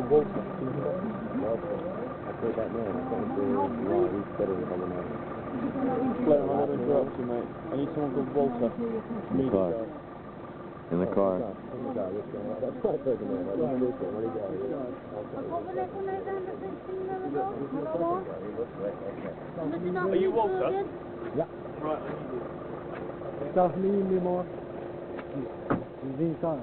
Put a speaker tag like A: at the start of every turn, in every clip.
A: bolsa. I said that man. I said, no, he's better than the man.
B: Claire, I'm going to interrupt you, mate. I need someone called Walter.
C: In the car. In the car.
A: That's my person, man.
B: Are you Walter?
A: Yeah.
B: Right.
A: Tahmini ma. Zinsan.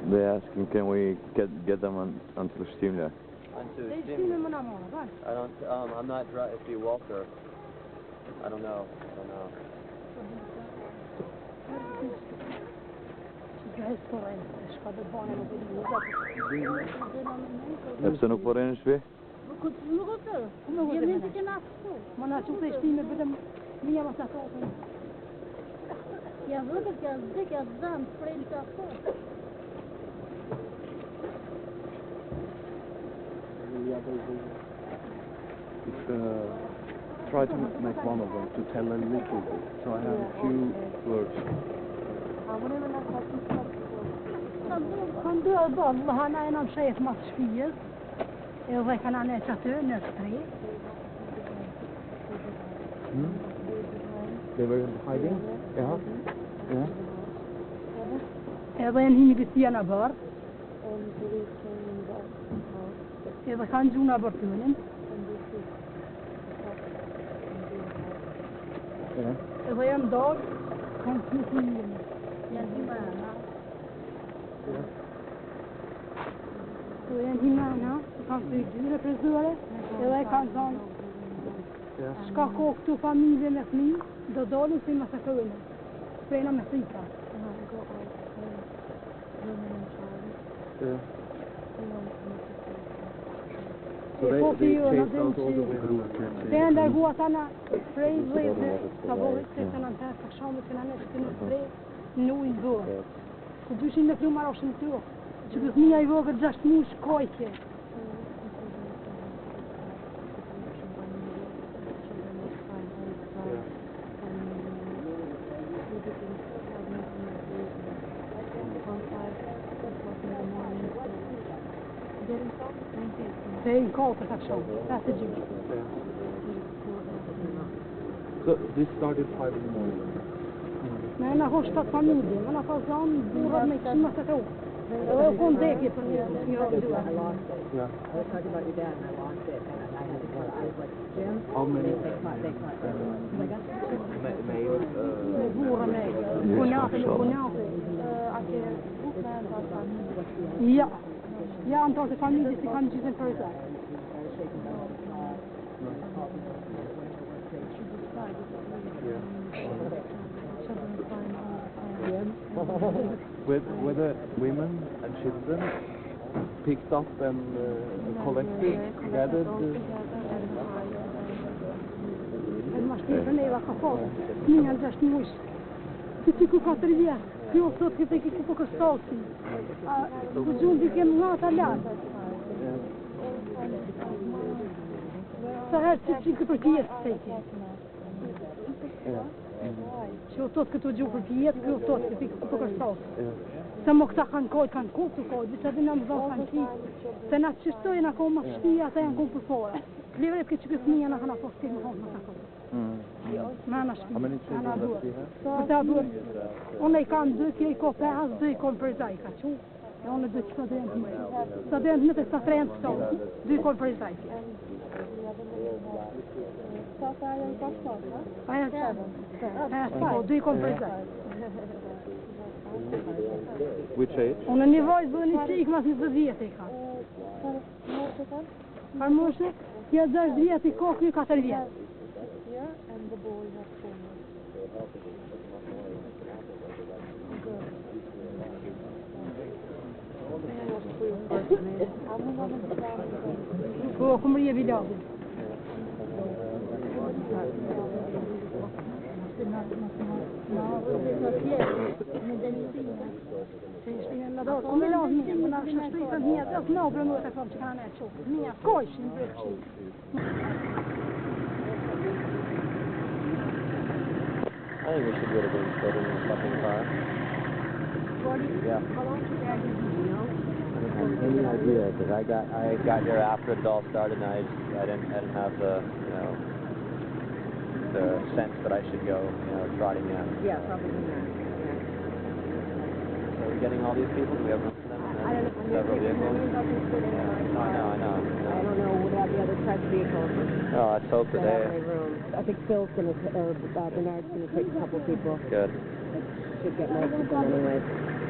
C: They're asking, can we get them onto the steam there?
D: Onto the steam? I don't. I'm not. If you Walter, I don't know.
C: Heb ze nog voor in weer?
E: Ja, vëllë ka zdek, ja zëmë, frejnë ka fërë.
A: Try to make one of them to tell a little bit. So I have a few words.
E: Kan dua Allah, han är en av chef matchfies. Jag kan han är chattör nöstri.
A: They were hiding? Yeah. Yeah.
E: Edhe janë hini kësijana bërë. Edhe kanë gjuna bërtunin. Edhe janë dorë, kanë smutin. Janë himana. Janë himana, kanë të gjyre prezore, edhe kanë thonë. Shka ko këtu familje me fmi, do dolin si më sakërënë. Sprejna me frika.
A: So they chased out all the women.
E: They largua sana prej vëllezë, sa vëllezë se kanë të shkëmbët që kanë shkënë në prej në ujë bërë. Ku dyshin në flu maroshin të jo. Që fëmija I vogël 6 muaj kojke.
A: So this started 5 in the morning.
E: Nej, när har stått familjen, man har fått sån bor med kima så då. Och kom det ju på nya du.
A: Yeah.
F: I was talking about your dad and I lost it and I had to go. I was like, Jim,
A: How many?
F: they caught.
E: Bor med konjater. Ja. Ja, antal familjer som kan ju för sig.
A: Were the women and children picked up and collected, gathered?
E: Minha das muis. Que fico com a trilha. Que eu sou que tem que com pouco salto. O junto que não tá lá. Sa herë që që për pjetë, sejti. Që o thotë këtu gjuhë për pjetë, kjo o thotë këti këtë për sasë. Se më këta kanë kojtë, kanë kohë të kojtë, që adhe në më zonë kanë ki. Se na që shtojnë ako më shpia, ata janë kohë për fora. Klevre për që këtë mija në kanë aposë të më kohë më të kohë. Ma në shpia, në duhet. Për ta duhet, unë I kam 2, kjo I ko 5, 2 I ko për zaj, ka që. E unë 2 që sa dhe janë të mëjë. Sa dhe janë të mëjë, sa 3 janë të sonë, 2 I ko për zaj.
A: Which age?
E: Unë një vajzë dhe një qikë mas 20 vjetë I ka. Par moshë, kjo 6 vjetë I ka, kjo 4 vjetë. Po, këmërje vilabi. Om vi la ner, men när jag står ner, jag snabbar mot att komma till kan jag tjock. Ner, kosh, en brödskiva.
D: think we should get a babysitter in the fucking car. Yeah.
F: How long was that, do you know?
D: I don't have any idea, because I got here after it all started, and I didn't have the, you know, the sense that I should go, you know, trotting in.
F: Yeah, probably not.
D: So we're getting all these people, do we have room for them?
F: I don't know.
D: Several vehicles?
F: Yeah.
D: I know.
F: I don't know what the other type of vehicles.
D: Oh, let's hope that
F: Don't have
D: they...
F: any room. I think Phil's gonna, or Bernard's gonna take a couple people.
D: Good.
F: Should get most of them anyways.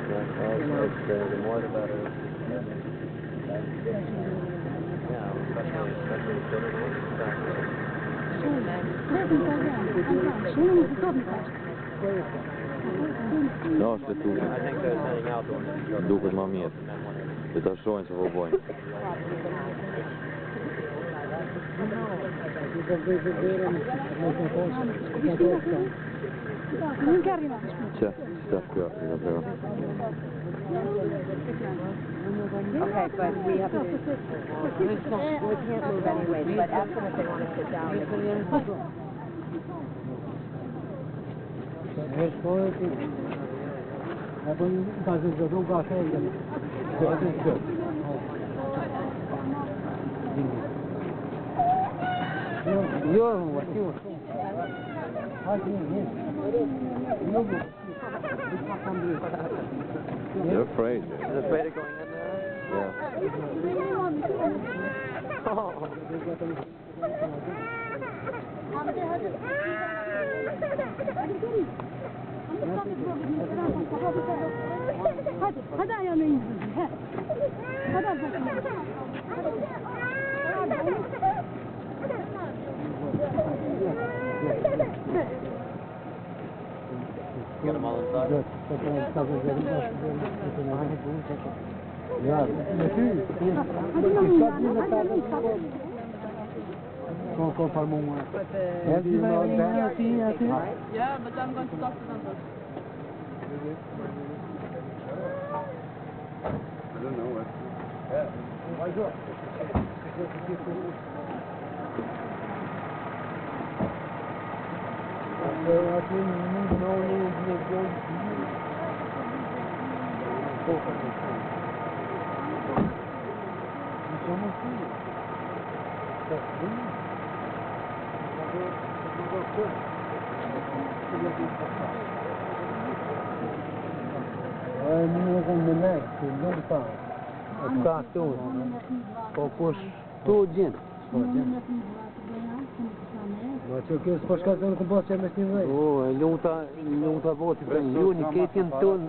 D: Yeah, well, the more the better. Yeah, especially children.
C: No, është tu.
D: I think they're sending out the ones.
C: Duket ma mirë. Dhe ta shojnë se po bojnë. Që, qëta kjo,
F: Okay, but we have to, we can't move anyways, but ask them if they want to sit down.
C: They're afraid.
D: They're afraid of going in there?
C: Yeah.
E: هذا أيام ينزل هذا
D: Get them all inside?
E: Yeah, but I'm going to talk to them first.
B: I don't know.
G: Që kjo s'po shkazon ku bosë që me s'njëzaj. O, luta voti, ju një ketin tonë.